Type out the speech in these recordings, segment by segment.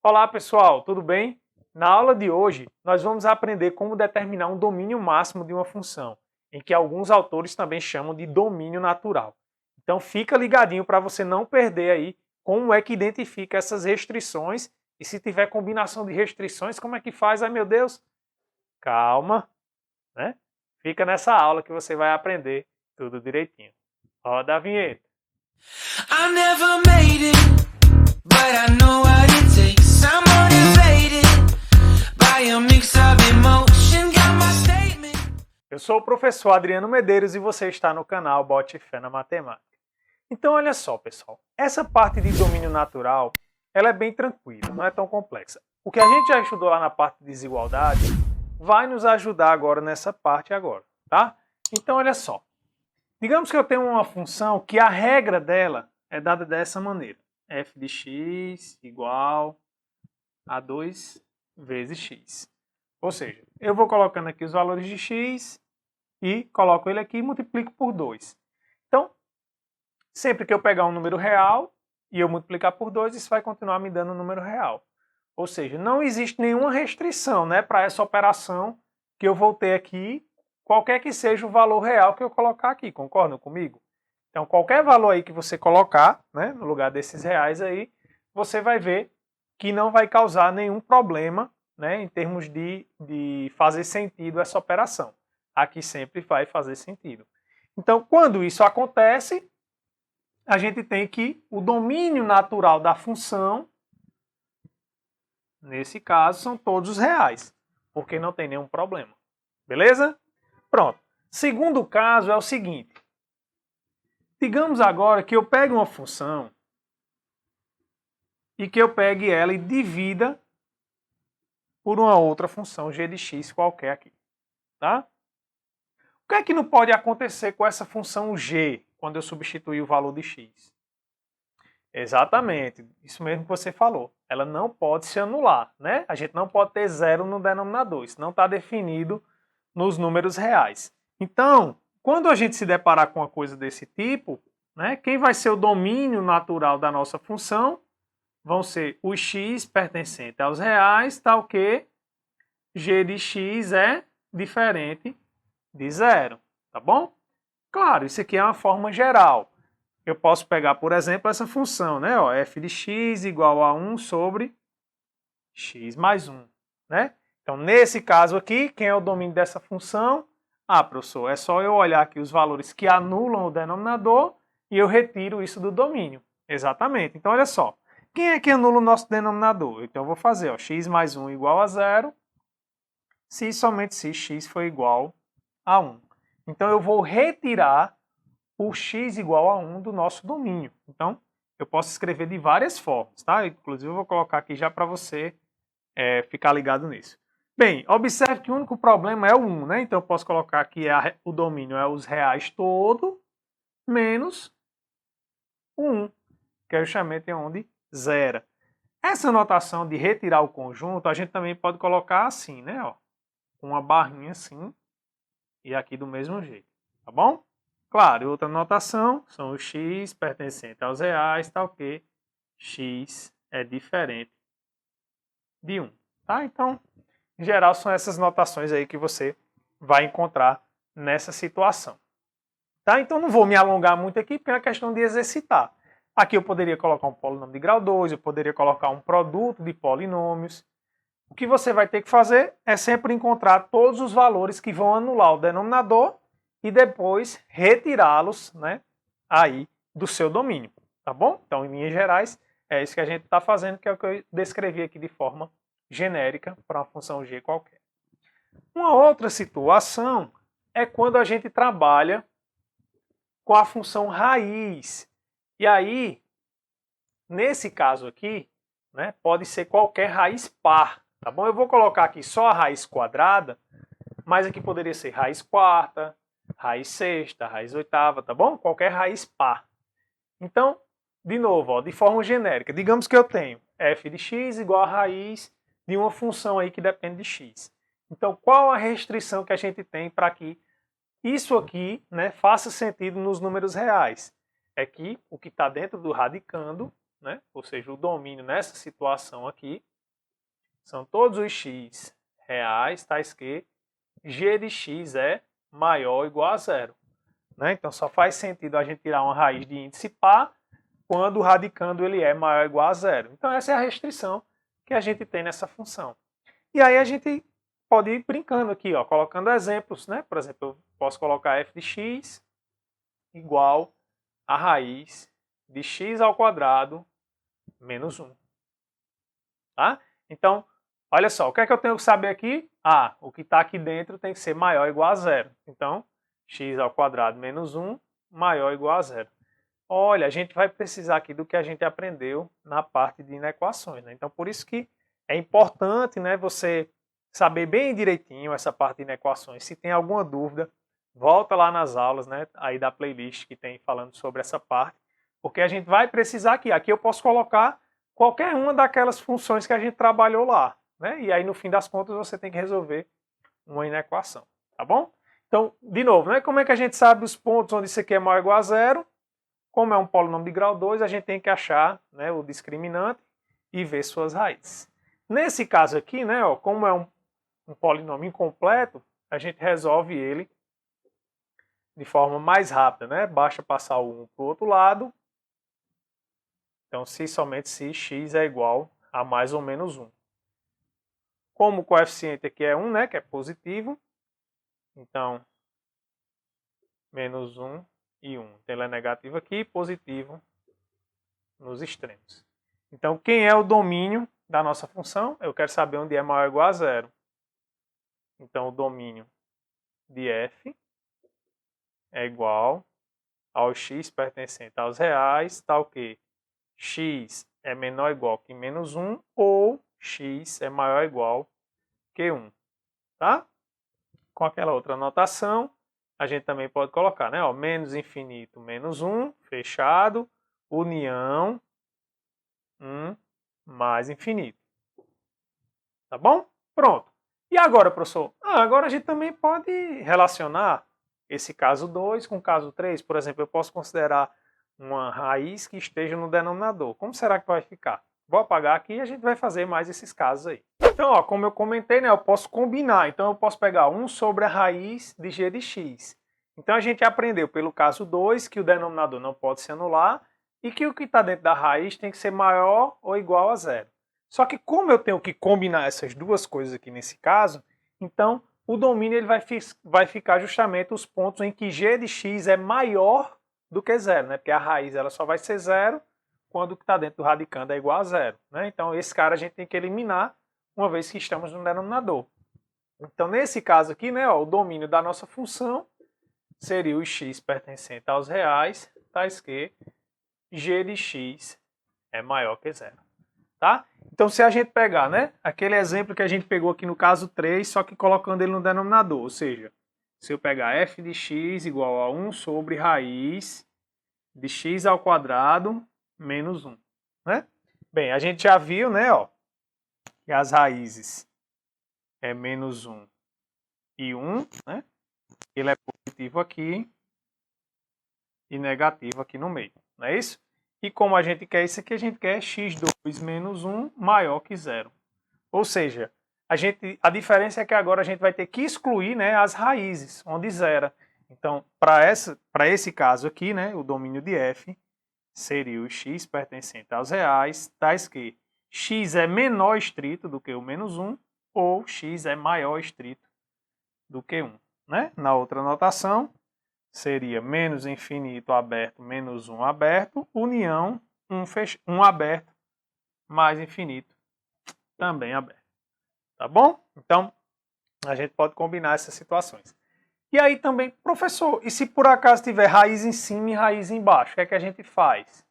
Olá pessoal, tudo bem? Na aula de hoje, nós vamos aprender como determinar um domínio máximo de uma função, em que alguns autores também chamam de domínio natural. Então fica ligadinho para você não perder aí como é que identifica essas restrições e se tiver combinação de restrições, como é que faz? Ai meu Deus, calma, né? Fica nessa aula que você vai aprender tudo direitinho. Roda a vinheta. I never made it, but I know what it takes. I'm motivated by a mix of emotion. Got my statement. Eu sou o professor Adriano Medeiros e você está no canal Bote Fé na Matemática. Então olha só, pessoal, essa parte de domínio natural, ela é bem tranquila, não é tão complexa. O que a gente já estudou lá na parte de desigualdade vai nos ajudar agora nessa parte agora, tá? Então olha só, digamos que eu tenho uma função que a regra dela é dada dessa maneira. F de x igual a 2 vezes x. Ou seja, eu vou colocando aqui os valores de x e coloco ele aqui e multiplico por 2. Então, sempre que eu pegar um número real e eu multiplicar por 2, isso vai continuar me dando um número real. Ou seja, não existe nenhuma restrição, né, para essa operação que eu vou ter aqui, qualquer que seja o valor real que eu colocar aqui. Concordam comigo? Então, qualquer valor aí que você colocar, né, no lugar desses reais aí, você vai ver que não vai causar nenhum problema, né, em termos de fazer sentido essa operação. Aqui sempre vai fazer sentido. Então, quando isso acontece, a gente tem que o domínio natural da função, nesse caso, são todos os reais, porque não tem nenhum problema. Beleza? Pronto. Segundo caso é o seguinte. Digamos agora que eu pegue uma função e que eu pegue ela e divida por uma outra função g de x qualquer aqui. Tá? O que é que não pode acontecer com essa função g quando eu substituir o valor de x? Exatamente, isso mesmo que você falou. Ela não pode se anular, né? A gente não pode ter zero no denominador, isso não está definido nos números reais. Então, quando a gente se deparar com uma coisa desse tipo, né, quem vai ser o domínio natural da nossa função vão ser o x pertencente aos reais, tal que g de x é diferente de zero, tá bom? Claro, isso aqui é uma forma geral. Eu posso pegar, por exemplo, essa função, né? Ó, f de x igual a 1 sobre x mais 1. Né? Então, nesse caso aqui, quem é o domínio dessa função? Ah, professor, é só eu olhar aqui os valores que anulam o denominador e eu retiro isso do domínio. Exatamente. Então, olha só. Quem é que anula o nosso denominador? Então, eu vou fazer ó, x mais 1 igual a 0, se somente se x for igual a 1. Então, eu vou retirar o x igual a 1 do nosso domínio. Então, eu posso escrever de várias formas, tá? Inclusive, eu vou colocar aqui já para você ficar ligado nisso. Bem, observe que o único problema é o 1, né? Então, eu posso colocar aqui o domínio é os reais todo menos o 1, que é justamente onde zera. Essa notação de retirar o conjunto, a gente também pode colocar assim, né? Ó, com uma barrinha assim e aqui do mesmo jeito, tá bom? Claro, outra notação são os x pertencentes aos reais, tal que x é diferente de 1. Tá? Então, em geral, são essas notações aí que você vai encontrar nessa situação. Tá? Então, não vou me alongar muito aqui, porque é uma questão de exercitar. Aqui eu poderia colocar um polinômio de grau 2, eu poderia colocar um produto de polinômios. O que você vai ter que fazer é sempre encontrar todos os valores que vão anular o denominador e depois retirá-los, né, aí do seu domínio, tá bom? Então, em linhas gerais, é isso que a gente está fazendo, que é o que eu descrevi aqui de forma genérica para uma função g qualquer. Uma outra situação é quando a gente trabalha com a função raiz. E aí, nesse caso aqui, né, pode ser qualquer raiz par, tá bom? Eu vou colocar aqui só a raiz quadrada, mas aqui poderia ser raiz quarta, raiz sexta, raiz oitava, tá bom? Qualquer raiz par. Então, de novo, ó, de forma genérica, digamos que eu tenho f de x igual a raiz de uma função aí que depende de x. Então, qual a restrição que a gente tem para que isso aqui, né, faça sentido nos números reais? É que o que está dentro do radicando, né, ou seja, o domínio nessa situação aqui, são todos os x reais, tais que g de x é maior ou igual a zero. Né? Então, só faz sentido a gente tirar uma raiz de índice par quando o radicando ele é maior ou igual a zero. Então, essa é a restrição que a gente tem nessa função. E aí a gente pode ir brincando aqui, ó, colocando exemplos. Né? Por exemplo, eu posso colocar f de x igual a raiz de x ao quadrado menos 1. Tá? Então, olha só, o que é que eu tenho que saber aqui? Ah, o que está aqui dentro tem que ser maior ou igual a zero. Então, x ao quadrado menos 1 maior ou igual a zero. Olha, a gente vai precisar aqui do que a gente aprendeu na parte de inequações. Né? Então, por isso que é importante, né, você saber bem direitinho essa parte de inequações. Se tem alguma dúvida, volta lá nas aulas, né, aí da playlist que tem falando sobre essa parte, porque a gente vai precisar aqui. Aqui eu posso colocar qualquer uma daquelas funções que a gente trabalhou lá. Né? E aí, no fim das contas, você tem que resolver uma inequação. Tá bom? Então, de novo, né, como é que a gente sabe os pontos onde isso aqui é maior ou igual a zero? Como é um polinômio de grau 2, a gente tem que achar, né, o discriminante e ver suas raízes. Nesse caso aqui, né, ó, como é um polinômio incompleto, a gente resolve ele de forma mais rápida. Né? Basta passar o 1 para o outro lado. Então, somente se x é igual a mais ou menos 1. Como o coeficiente aqui é 1, né, que é positivo, então, menos 1 e 1. Então, ele é negativo aqui e positivo nos extremos. Então, quem é o domínio da nossa função? Eu quero saber onde é maior ou igual a zero. Então, o domínio de f é igual ao x pertencente aos reais, tal que x é menor ou igual que menos 1 ou x é maior ou igual que 1. Tá? Com aquela outra notação, a gente também pode colocar, né? Ó, menos infinito, menos 1, fechado, união, 1 mais infinito. Tá bom? Pronto. E agora, professor? Agora a gente também pode relacionar esse caso 2 com o caso 3. Por exemplo, eu posso considerar uma raiz que esteja no denominador. Como será que vai ficar? Vou apagar aqui e a gente vai fazer mais esses casos aí. Então, ó, como eu comentei, né, eu posso combinar. Então, eu posso pegar 1 sobre a raiz de g de x. Então, a gente aprendeu pelo caso 2 que o denominador não pode se anular e que o que está dentro da raiz tem que ser maior ou igual a zero. Só que como eu tenho que combinar essas duas coisas aqui nesse caso, então o domínio ele vai ficar justamente os pontos em que g de x é maior do que zero, né? Porque a raiz ela só vai ser zero quando o que está dentro do radicando é igual a zero. Né? Então esse cara a gente tem que eliminar uma vez que estamos no denominador. Então nesse caso aqui, né, ó, o domínio da nossa função seria o x pertencente aos reais, tais que g de x é maior que zero. Tá? Então, se a gente pegar, né, aquele exemplo que a gente pegou aqui no caso 3, só que colocando ele no denominador, ou seja, se eu pegar f de x igual a 1 sobre raiz de x ao quadrado menos 1. Né? Bem, a gente já viu, né, ó, que as raízes é menos 1 e 1, né? Ele é positivo aqui e negativo aqui no meio, não é isso? E como a gente quer isso aqui, a gente quer x2 menos 1 maior que zero. Ou seja, a diferença é que agora a gente vai ter que excluir, né, as raízes, onde zera. Então, para esse caso aqui, né, o domínio de f seria o x pertencente aos reais, tais que x é menor estrito do que o menos 1, ou x é maior estrito do que 1. Né? Na outra notação, seria menos infinito aberto, menos 1 aberto, união 1 aberto, mais infinito também aberto. Tá bom? Então, a gente pode combinar essas situações. E aí também, professor, e se por acaso tiver raiz em cima e raiz embaixo, o que é que a gente faz?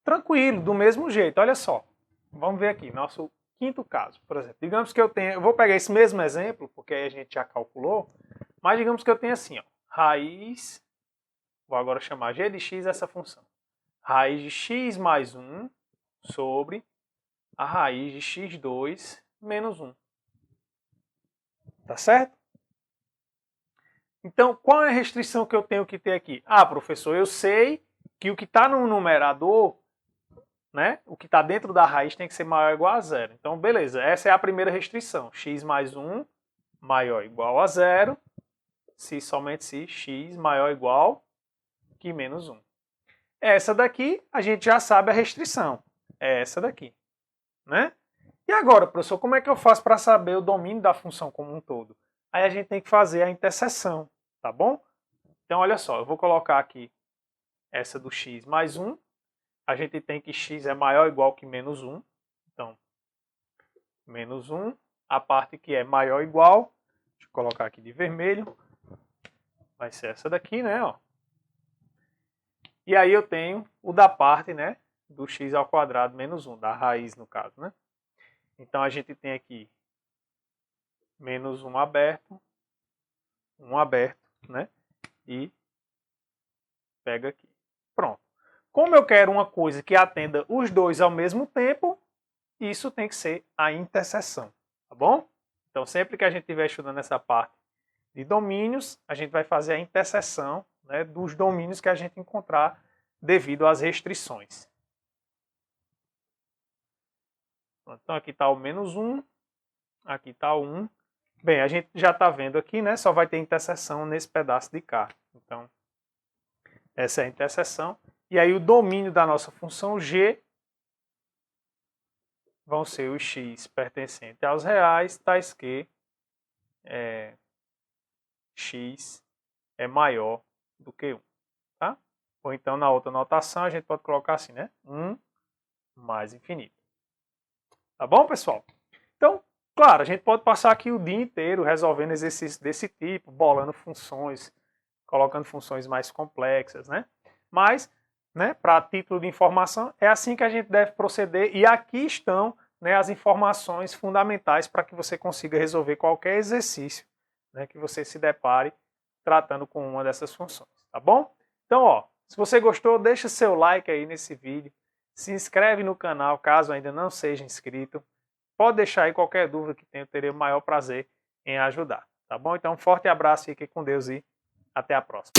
Tranquilo, do mesmo jeito, olha só. Vamos ver aqui, nosso quinto caso, por exemplo. Digamos que eu vou pegar esse mesmo exemplo, porque aí a gente já calculou, mas digamos que eu tenho assim, ó. Raiz, vou agora chamar g de x essa função. Raiz de x mais 1 sobre a raiz de x2 menos 1. Tá certo? Então, qual é a restrição que eu tenho que ter aqui? Ah, professor, eu sei que o que está no numerador né? O que está dentro da raiz tem que ser maior ou igual a zero. Então, beleza, essa é a primeira restrição. X mais 1 maior ou igual a zero, se somente se x maior ou igual que menos 1. Essa daqui, a gente já sabe a restrição. É essa daqui, né? E agora, professor, como é que eu faço para saber o domínio da função como um todo? Aí a gente tem que fazer a interseção, tá bom? Então, olha só, eu vou colocar aqui essa do x mais 1. A gente tem que x é maior ou igual que menos 1. Então, menos 1. A parte que é maior ou igual, deixa eu colocar aqui de vermelho, vai ser essa daqui, né? Ó. E aí eu tenho o da parte, né? Do x ao quadrado menos 1, da raiz no caso, né? Então a gente tem aqui menos 1 aberto, né? E pega aqui. Pronto. Como eu quero uma coisa que atenda os dois ao mesmo tempo, isso tem que ser a interseção, tá bom? Então sempre que a gente estiver estudando essa parte de domínios, a gente vai fazer a interseção, né, dos domínios que a gente encontrar devido às restrições. Então aqui está o menos 1, aqui está o 1. Bem, a gente já está vendo aqui, né? Só vai ter interseção nesse pedaço de cá. Então, essa é a interseção. E aí o domínio da nossa função g vão ser os x pertencentes aos reais, tais que x é maior do que 1. Tá? Ou então, na outra notação, a gente pode colocar assim, né? 1 mais infinito. Tá bom, pessoal? Então, claro, a gente pode passar aqui o dia inteiro resolvendo exercícios desse tipo, bolando funções, colocando funções mais complexas, né? Mas, né, para título de informação, é assim que a gente deve proceder. E aqui estão, né, as informações fundamentais para que você consiga resolver qualquer exercício, né, que você se depare tratando com uma dessas funções, tá bom? Então, ó, se você gostou, deixa seu like aí nesse vídeo. Se inscreve no canal, caso ainda não seja inscrito. Pode deixar aí qualquer dúvida que tenha, eu terei o maior prazer em ajudar. Tá bom? Então, um forte abraço, fique com Deus e até a próxima.